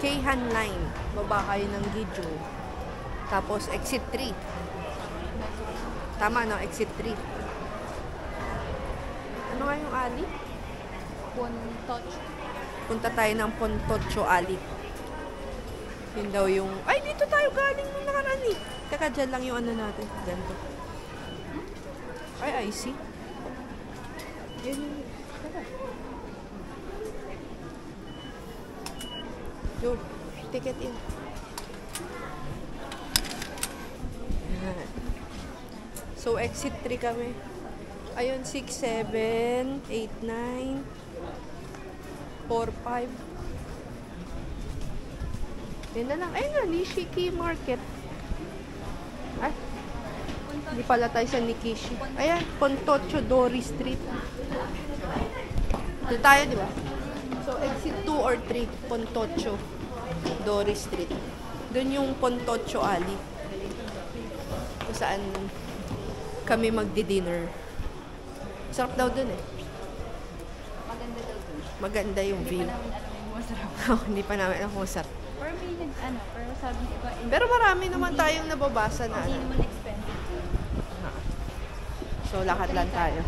Keihan Line. Baba kayo ng Giju. Tapos exit 3. Tama, no? Exit 3. Ano nga yung alley? Pontocho. Punta tayo ng Pontocho Alley. Yun daw yung... Ay, dito tayo galing nung nakaraan eh. Teka, dyan lang yung ano natin. Ganito. Ay, I see. Yun yung... Teka. Yo, ticket in. Yan. So, exit 3 kami. Ayun, 6, 7, 8, 9, 4, 5. Yan na lang. Ayun na, Nishiki Market. Ay, hindi pala tayo sa Nikishi. Ayan, Pontocho Dori Street. Ito tayo, di ba? So, exit 2 or 3, Pontocho Dori Street. Doon yung Pontocho Alley. Kung saan kami magdi-dinner. Sarap daw dun eh. Maganda daw dun. Maganda yung view. Hindi pa namin alam yung masarap. Hindi pa namin alam kung masarap. Or may pero sabi ng iba, Pero marami naman tayong nababasa na. hindi naman expensive. So, lakad lang tayo.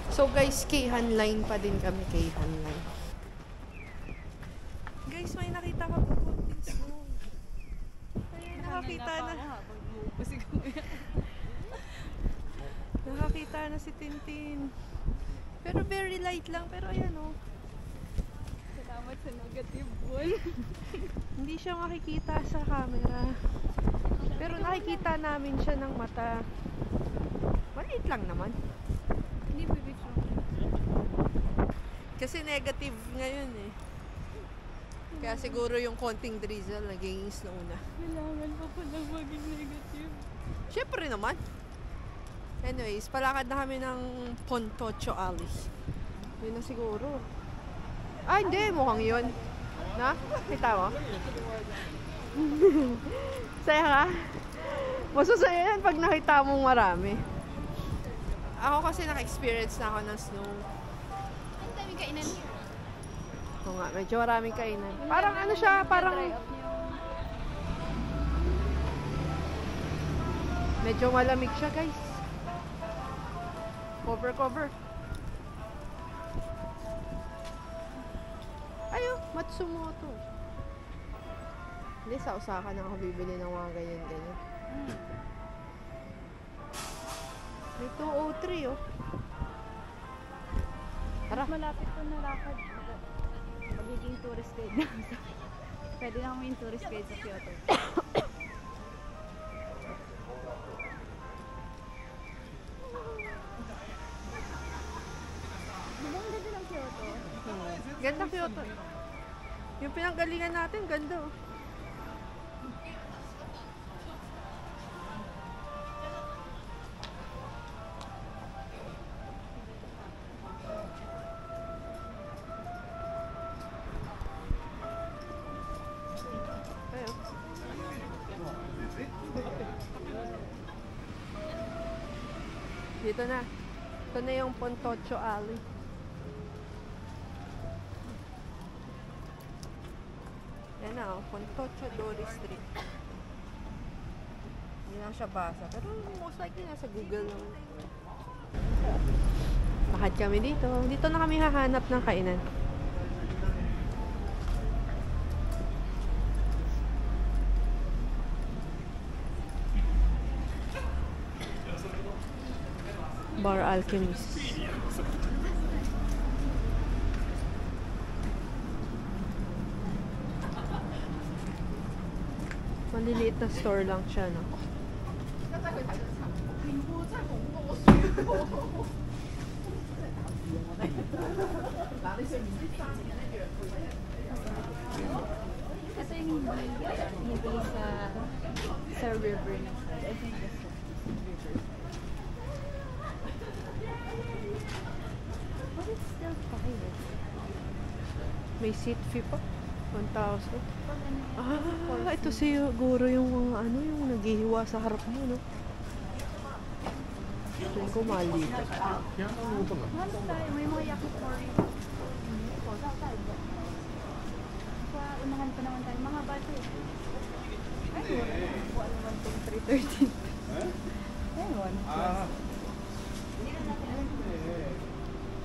So, guys, Keihan Line pa din kami. Keihan Line. Guys, may nakita ka po konting snow. Ay, nakakita na. Nakakita na si Tintin. Pero very light lang. Pero ayan o. Salamat sa negative wall. Hindi siya makikita sa camera. Pero nakikita namin siya ng mata. Maliit lang naman. Hindi bibigyan. Kasi negative ngayon eh. Kaya siguro yung konting drizzle naging snow na. Kailangan pa pala maging negative. Siyempre naman. Anyways, palakad na kami ng Pontocho Alley. Yun na siguro. Ah, hindi. Mukhang yun. Na? Kita mo? Saya ka? Masusaya yan pag nakita mong marami. Ako kasi naka-experience na ako ng snow. Ang daming kainan. Oo nga, medyo maraming kainan. Parang ano siya, parang... Medyo malamig siya, guys. Cover. Ayo, Matsumoto. Hindi, sa Osaka na ako bibili ng mga ganyan-ganyan. May 203, oh. Tara. Malapit po na lakad. Magiging tourist guide na. Pwede na kami yung tourist guide sa Kyoto. Ganda ng Kyoto. Ganda Kyoto. Yung pinanggalingan natin, ganda, oh. Dito na. Ito na yung Pontocho Alley. Yan na, oh, Pontocho Dori Street. Hindi na siya basa. Pero most likely nasa Google lang. Lakad kami dito. Dito na kami hahanap ng kainan. Bar Alchemist. Maliliit na store lang siya, no? Ito yung hindi sa river na side. I think this is river. But it's still fire. May seat fee pa. 1,000. Ah, ito siguro yung mga ano, yung naghihiwa sa harap mo, no? Ito ko mali. May mga yakitori. unahan pa naman tayo. Mahaba ito eh. Ay, wala naman itong 3:30. Ayun.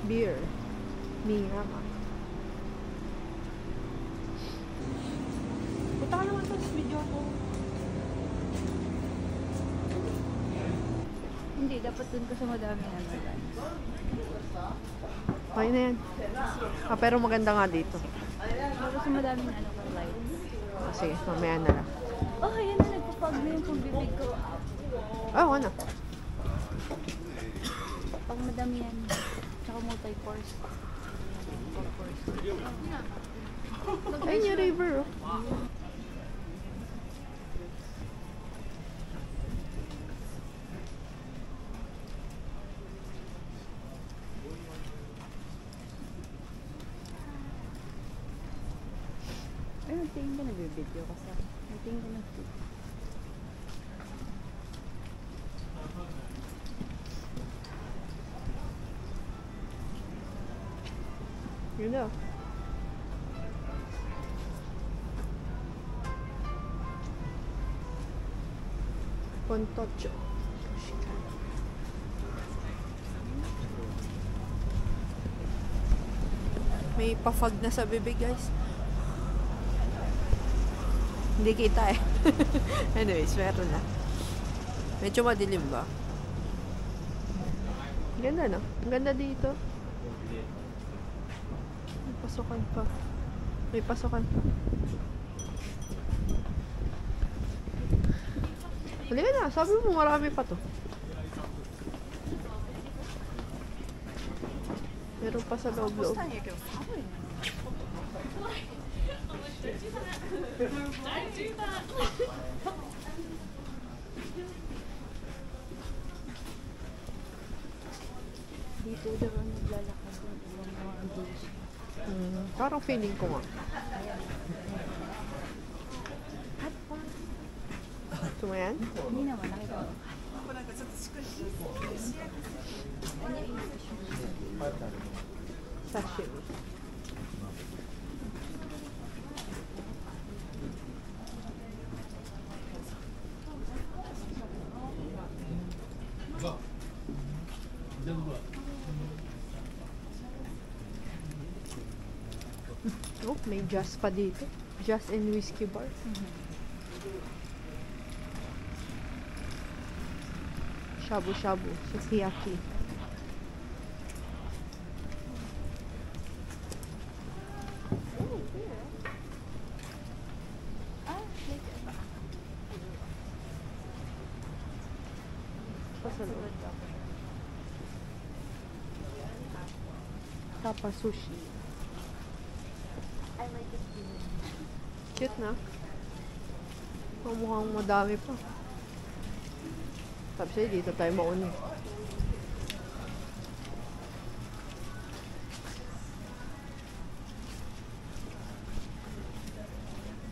Beer. Miyama. Punta ka naman sa video ko. Hindi, dapat dun kasi madami ano yan. Okay na yan. Pero maganda nga dito. Kasi madaming ano ka lights. Sige, mamaya na lang. Oh, yan na, nagpapag na yung pagbibig ko. Ano? Pag madami yan. Tsaka multi-course. Ayun yung river, oh. Ay, nagtingin ka nag-video kasi. Nagtingin ka nag-video. Yun na. Pontocho. May pafag na sa bibig, guys. Hindi kita eh. Anyways, meron na. Medyo madilim ba? Ganda, no? Ang ganda dito. May pasukan pa. May pasukan pa. Halika na, sabi mo marami pa to. Meron pa sa loob-loob. Dito daw naglalakad ng ibang mga adults. Parang feeling ko nga. Gusto mo yan? Hindi naman, nakita ko. Sashimi. Oh, may jazz pa dito. Jazz and whiskey bar. Shabu-shabu, sukiyaki. Pasalod. Tapa sushi. I like it too. Cute na. Mukhang madami pa. Sabi sa'yo, dito tayo mauna.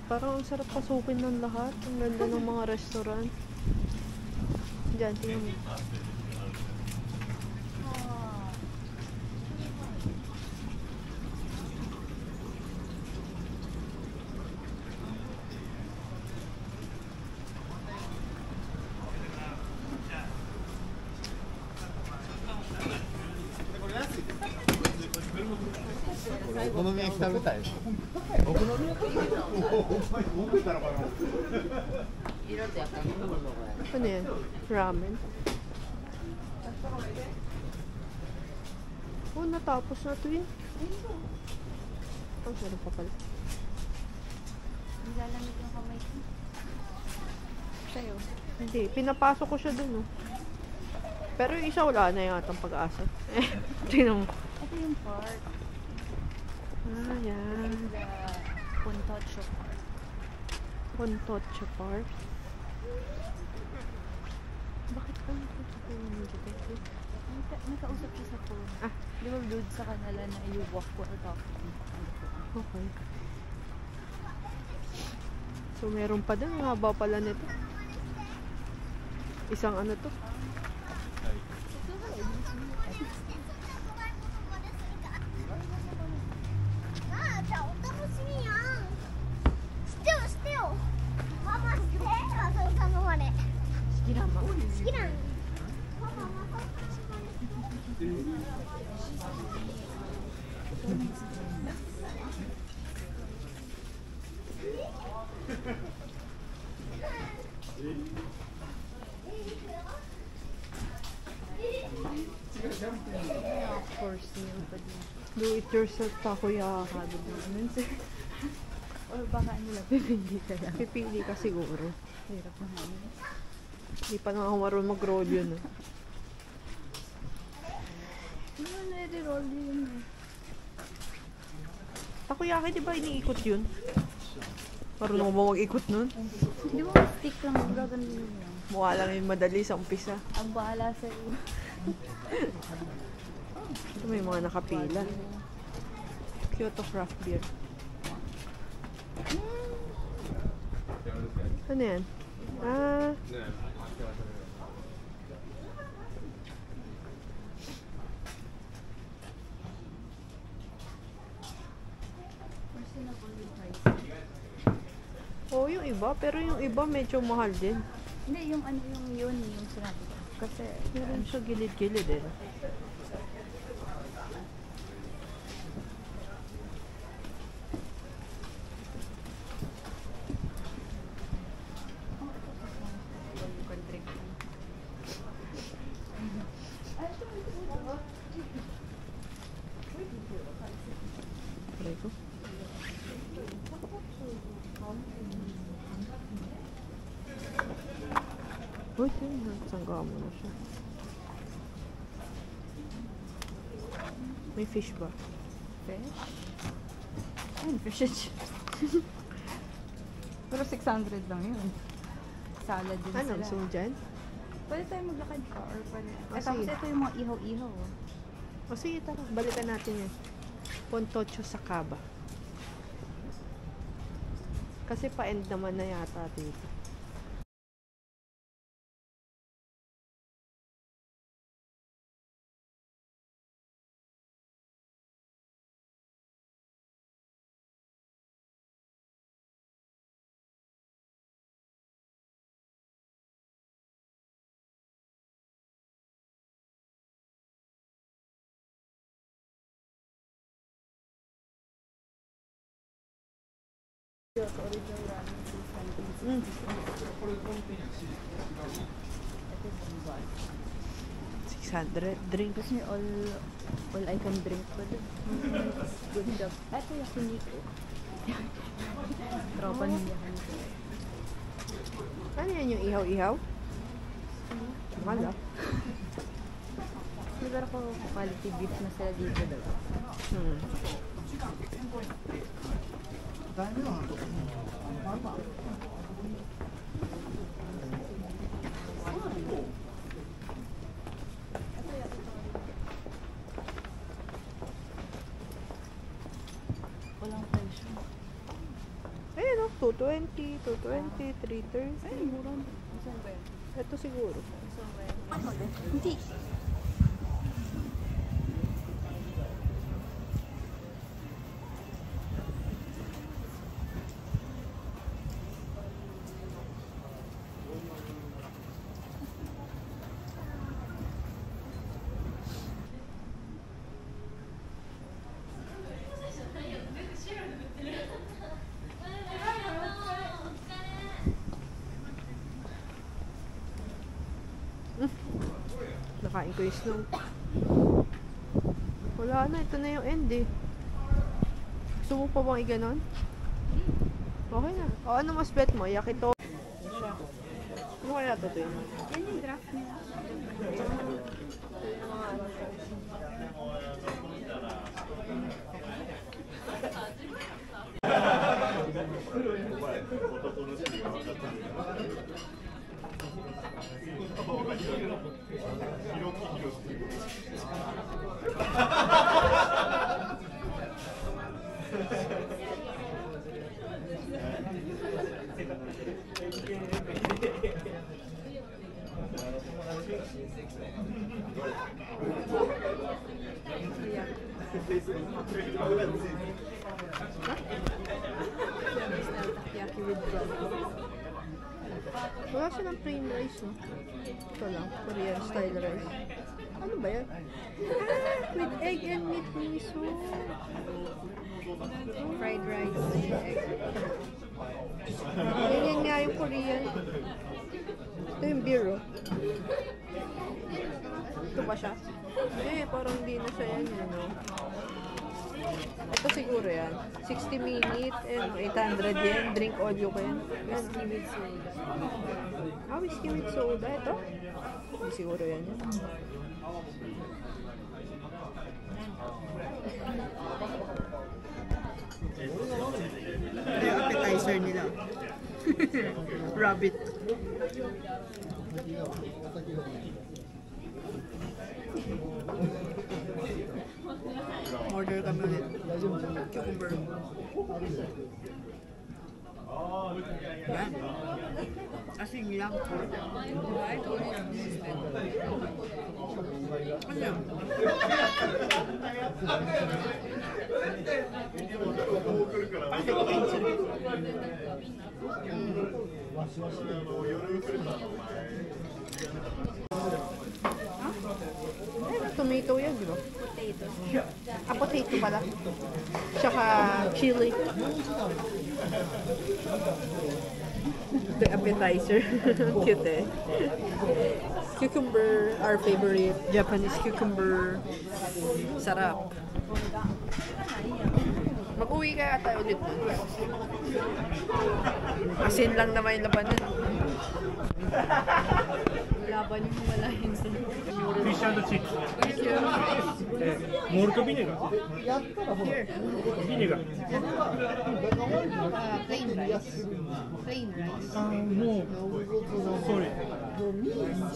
Parang ang sarap pasukin ng lahat. Ang ganda ng mga restaurant. Diyan, tingnan mo. Ano yan? Ramen? Oh, natapos na ito yun. Oh, meron pa pala. Nilalamig yung kamay ko. Sa'yo? Hindi, pinapasok ko siya dun, oh. Pero yung isa wala na yung atang pag-asa. Tingnan mo. Ito yung park. Ah, yan. The Pontocho Park. Pontocho Park. Bakit ka nagtutulong? May kausap siya sa phone. Ah. Di ba doon sa kanila na you walk or talk? Okay. So, meron pa din. Ang haba pala nito. Isang ano to? Course meal pa din. Do it yourself takoyaki. Or baka nila, pipili ka lang. Pipili ka siguro. Hirap na nga. Hindi pa nga ako marunong mag-roll yun. Hindi mo nare-roll yun eh. Takoyaki, di ba iniikot yun? Marunong mo ba mag-ikot nun? Hindi mo stick lang, gagawin yun lang. Mukha lang yung madali sa umpisa. Ang bahala sa'yo. Ito may mga nakapila. Kyoto craft beer. Ano yan? Ah, oo, yung iba. Pero yung iba medyo mahal din. Hindi, yung ano yung sinabi ko. Kasi, Meron siya gilid-gilid eh. Try ko. Uy, sangga mo na siya. May fish ba? fish? Ayun, fish. Pero 600 lang yun. Salad din Ano, sila. gusto mo dyan? Pwede tayo maglakad pa or pwede. Ah, Tapos sige. ito yung mga ihaw-ihaw. Oh. O sige, tara. Balikan natin yan. Pontocho sa Cava. Kasi pa-end naman na yata dito. Mm. 600 drink. Tapos may all I can drink pa dun. Good job. Ito yakiniko. Tropa ng yakiniko. Ano yan yung ihaw-ihaw? Mahal ah. Siguro ko quality beef na sila dito daw. Hmm. Walang presyo. Ayun o, 220, 220, 330. Ay, mura. Saan ba yun? Ito siguro. Saan ba yun? Hindi. Nakain ko yung snow. Wala na, ito na yung end eh. Gusto mo pa bang iganon? Okay na. O ano mas bet mo? Yakitori. Ano kaya ito yun? Yan yung draft nila. Takoyaki with bread. Wala siya ng plain rice, no? Ito lang, Korean style rice. Ano ba yan? With egg and meat miso. Fried rice and egg. Ganyan nga yung Korean. Ito yung beer, oh. Ito ba siya? Parang hindi na siya yan, no? Ito siguro yan. 60 minutes and 800 yen. Drink all you can. Whiskey with soda. Whiskey with soda. Ito? Hindi siguro yan. Ito yung appetizer nila. Rabbit. Order kami ulit. Cucumber. Yan. Asing lang po. Ano yan? Tomato yan, di ba? Potato. Potato pala. Tsaka chili. The appetizer. Cute eh. Cucumber, our favorite Japanese cucumber. Sarap. Mag-uwi kaya tayo ulit. Asin lang naman yung labanan. Laban yung walahin sa... Fish and chips. Malt vinegar. Vinegar. Plain rice. Plain rice. No. Sorry.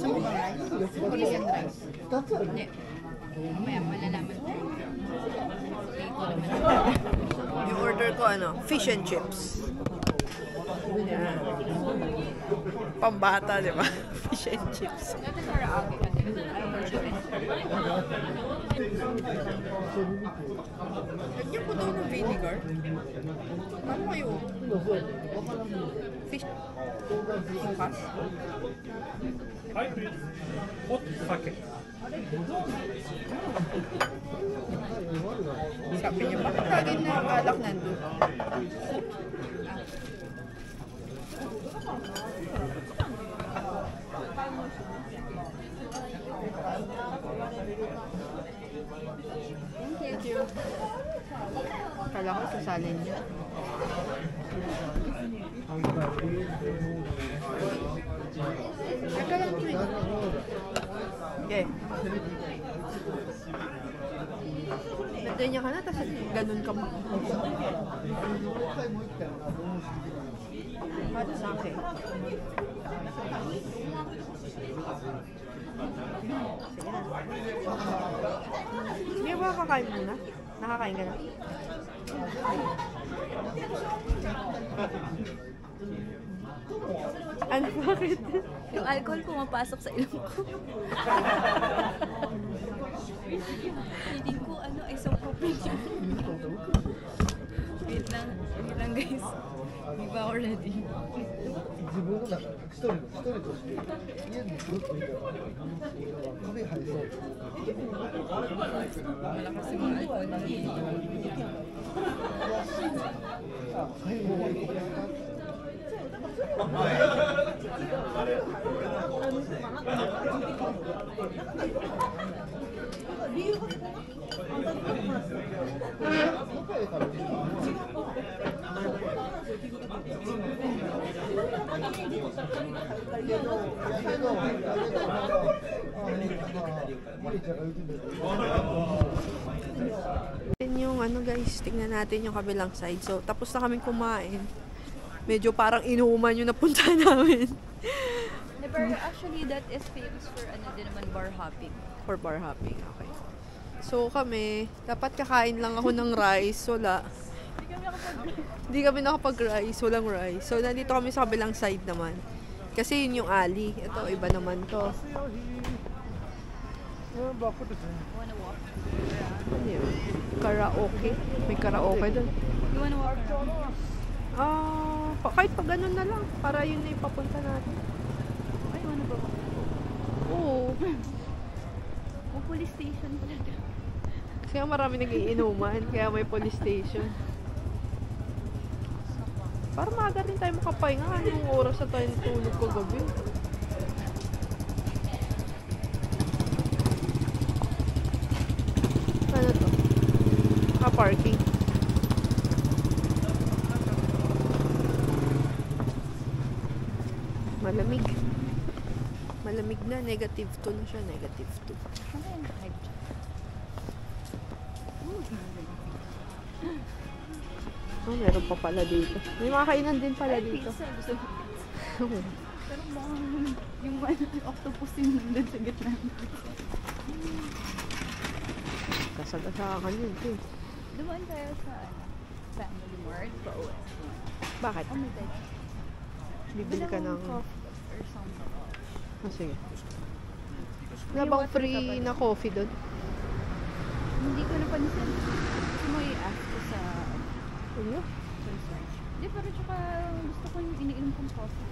Samang rice. Korean rice. Hindi. Mamaya malalaman ko. Yung order ko fish and chips. Yan. Pambata, di ba? Fish and chips. Dati karaage kasi. Lagyan ko daw ng vinegar. Ano kayo? Fish. Ipas. Hi, please. Hot sake. Sabi niya, bakit lagi na alak nandun? Thank you. Kala ko sasalin niya. Teka lang, tweet. Okay. Ganyan ka na, tapos ganun ka mo. Hot sake. Sige ba kakain muna? Nakakain ka na? Ano, bakit? Yung alcohol pumapasok sa ilong ko. Hindi ko isopropyl. Wait lang guys. Di ba already? 自分の中一人として家にずっといたら壁入りそう。 Malakas yung mga alcohol na yun. 最後まで Yung guys, tingnan natin yung kabilang side. So, tapos na kaming kumain. Medyo parang inuuman yung napunta namin. Pero actually, that is famous for din naman bar hopping. For bar hopping, okay. So kami, dapat kakain lang ako ng rice. Wala. Hindi kami nakapag-rice. Walang rice. So nandito kami sa kabilang side naman. Kasi yun yung alley. Ito, iba naman to. Wanna walk? Ano yun? Karaoke. May karaoke doon. You wanna walk around? Kahit pa ganun na lang. Para yun na ipapunta natin. Ay, wanna go? Oo. police station pala doon. Kasi nga marami nag-iinuman, kaya may police station. Para maaga rin tayo makapahinga. Anong oras na tayo tulog kagabi? Ano to? Parking. Malamig. Malamig na. Negative 2 na siya. Negative 2. Ano yung hype dyan? Oh, meron pa pala dito. May mga kainan din pala dito. Pizza. Gusto ko pizza. Pero mukhang yung octopus yung nandun sa gitna. Kasagasakan yun, eh. Dumaan tayo sa Family Mart pa uwi. Bakit? Oh my God. Bibili ka ng... coffee or something. Oh, sige. Wala bang free na coffee doon? Hindi ko napansin. Gusto mo i-ask ko sa Ano? research. Hindi, pero tsaka gusto ko yung iniinom kong coffee.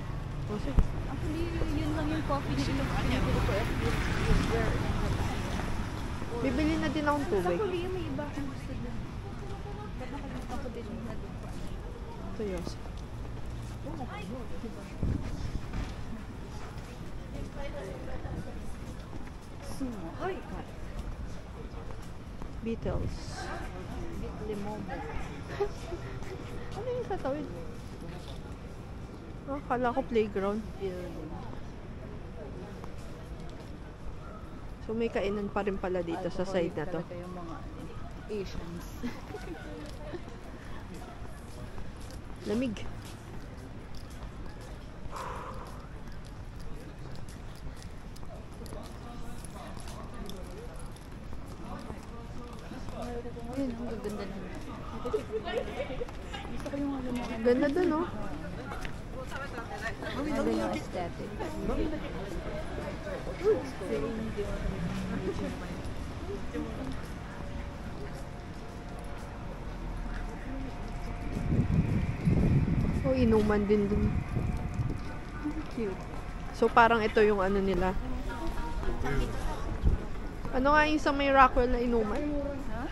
Oh, sige. Actually, yun lang yung coffee na pinipili ko if where in Japan. Bibili na din akong Sa tubig. Korea, may iba akong gusto dun. Ba't nakalimutan ko din na dun pa. Ito yun. Sumo. Oy! Beatles. Limomo. Ano yung sa tawid? Ah, kala ko playground. Building. So may kainan pa rin pala dito sa side na to. Talaga yung mga Asians. Lamig. Ayun, ang gaganda naman. Gusto ko yung mga ganyan. Ganda dun, oh. Ganda yung aesthetic. Oh, inuman din dun. Cute. So parang ito yung ano nila. Ano nga yung sa may Rockwell na inuman? Ha?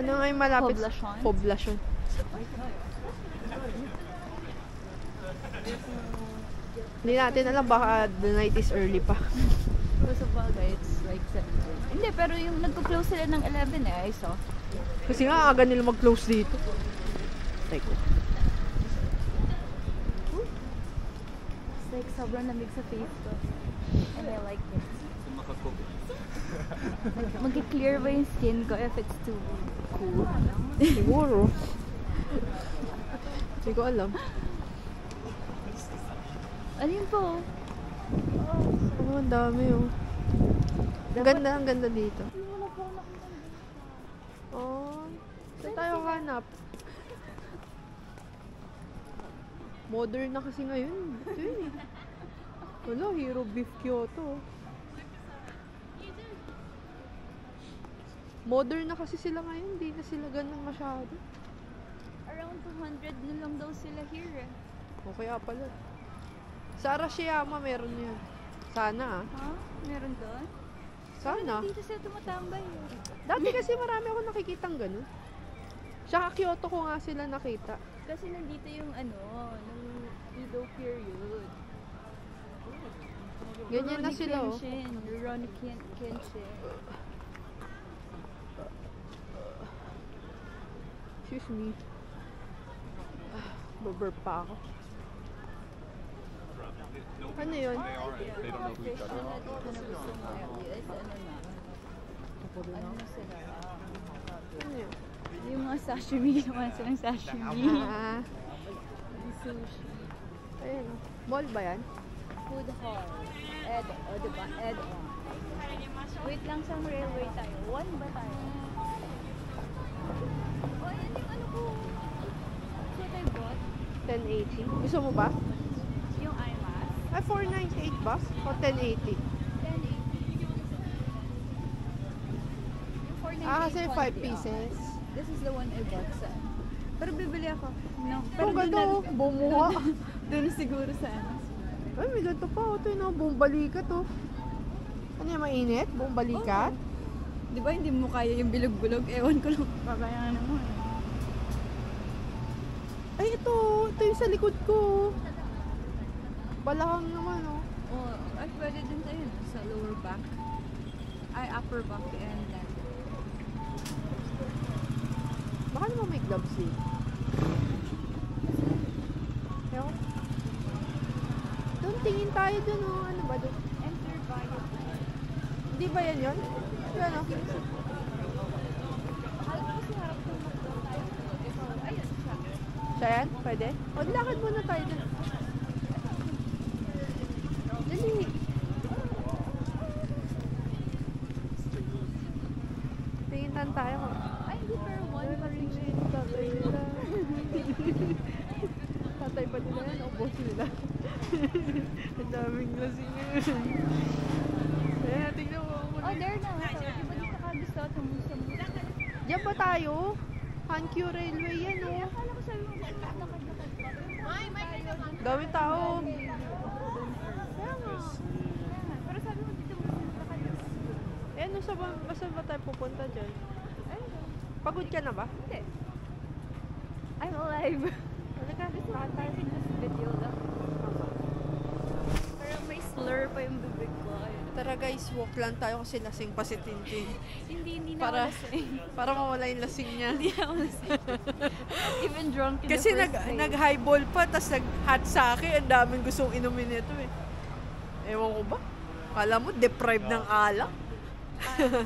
Ano nga yung malapit? Poblacion? Poblacion. Hindi natin alam, baka the night is early pa. So, sa bagay, it's like 7. Hindi, pero yung nagpo-close sila ng 11 I saw. Kasi nga aga nila mag-close dito. Like, It's like sobrang lamig sa face ko. And I like it. Mag-clear ba yung skin ko if it's too cool? siguro. Hindi ko alam. Ano yun po? Oh, ang dami oh. Ang ganda dito. Oh, saan tayo hanap? Modern na kasi ngayon. Ito yun eh. Wala, Hero Beef Kyoto. Modern na kasi sila ngayon. Hindi na sila ganun masyado. Around 200 na lang daw sila here eh. O kaya pala. Sa Arashiyama meron yan. Sana ah. Ha? Meron doon? Sana. Dito sila tumatambay eh. Dati kasi marami ako nakikitang ganun. Tsaka Kyoto ko nga sila nakita. Kasi nandito yung ano, nung Edo period. Ganyan na sila oh. Rurouni Kenshin. Excuse me. Baburp pa ako. Ano yun? They don't know who each other are. Ano na sila? Ano yun? Yung mga sashimi, naman silang sashimi. Ah, Sushi. ayun. Mall ba yan? Food hall. Ed, o diba? Ed on. Wait lang sa railway tayo. 1 ba tayo? O, yan yung ano ko. That's what I bought. 1080. Gusto mo ba? Yung eye mask. Ay, 498 ba? O 1080? 1080. Yung 498 Ah, kasi 5 quality, pieces. This is the one I bought sa. Pero bibili ako. No. Pero ganda oh. Bumuha. Doon siguro sa ano. Ay, may ganito pa. Ito yung buong balikat oh. Ano yung mainit? Buong balikat? Di ba hindi mo kaya yung bilog-bilog? Ewan ko lang. Kakayanan mo eh. Ay, ito. Ito yung sa likod ko. Balakang naman, oh. Oh, ay, pwede din tayo no? Sa lower back. Ay, upper back and then. Baka naman may gloves eh. Ewan. Doon, tingin tayo dun, oh. Ano ba doon? Enter bio. Hindi ba yan yun? Yan, oh. Alam mo kasi harap ng McDo tayo. Ayun siya. Siya yan? Pwede? O, lakad muna tayo dun. Dali. Tingin tayo. Ay, hindi pero one pa rin siya. Tatay nila. Tatay pa nila yan. O, boss nila. Ang daming lasing ngayon. Ayan, tingnan mo. Oh, there na. So, di ba dito ka gusto at humusa mo? Diyan ba tayo? Hankyu Railway yan, oh. Akala ko sabi mo, lakad-lakad pa. Dami tao. Kaya nga. Pero sabi mo dito mo lakad. Eh, ano saan ba tayo pupunta dyan? Ayun. Pagod ka na ba? Hindi. I'm alive. Halika, lakad tayo sa video lang. Pero may slur pa yung bibig ko. Ayun. Tara guys, walk lang tayo kasi lasing pa si Tintin. Hindi na Para, ako lasing. para mawala yung lasing niya. Hindi ako lasing. Even drunk in Kasi the first place. nag-highball pa, tas nag-hot sake. Ang daming gustong inumin nito eh. Ewan ko ba? Kala mo, deprived ng alak.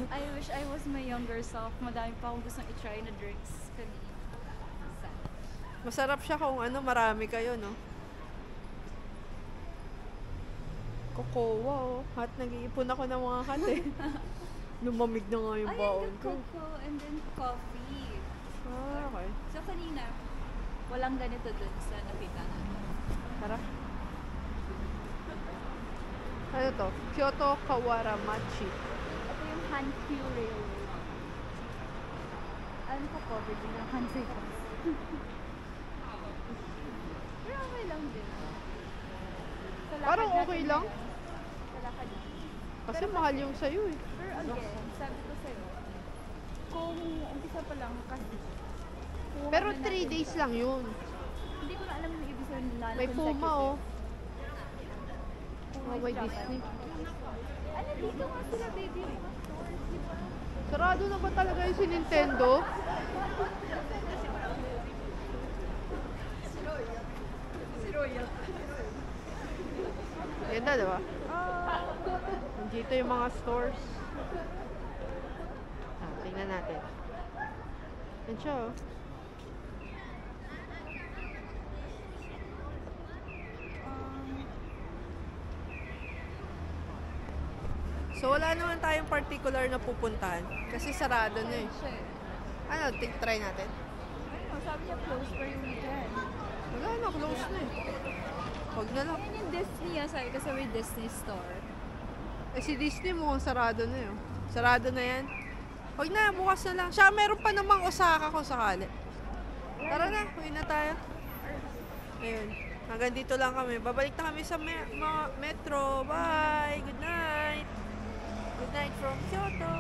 I wish I was my younger self. Madami pa akong gustong i-try na drinks kanina. Sad. Masarap siya kung ano, marami kayo, no? Kokowa, oh. Hot, nag-iipon ako ng mga hot eh. Lumamig na nga yung Ay, baon yung ko. cocoa and then coffee. Ah, okay. So kanina, walang ganito dun sa nakita natin. Tara. Ano to? Kyoto Kawara Machi. Ito yung Hankyu Railway. Alam ko covered din ng Hansei Pass. Pero okay lang din. Sa lakad Parang natin okay lang. ngayon, Sa lakad natin. Kasi mahal yung sayo eh. Pero again, sabi ko sa'yo, kung umpisa pa lang kasi kung Pero ano 3 natin days siya. lang yun. Hindi ko na alam yung ibig sabihin na May Puma oh. Kung Oh, may Japan. Disney. Ano dito nga sila baby yung mga stores, di ba? Sarado na ba talaga yung si Nintendo? Si Royal. Ganda, diba? Nandito yung mga stores. Ah, tingnan natin. Yan siya, oh. So, wala naman tayong particular na pupuntahan. Kasi sarado na eh. Siya eh. Ano, try natin? Ano, sabi niya close for yung weekend. Wala na, close na eh. Huwag na lang. Yan yung Disney ah, sabi kasi may Disney store. Eh, si Disney mukhang sarado na yun. Sarado na yan. Huwag na, bukas na lang. Siya, meron pa namang Osaka kung sakali. Tara na, uwi na tayo. Ayun. Hanggang dito lang kami. Babalik na kami sa metro. Bye! Good night! Good night from Kyoto!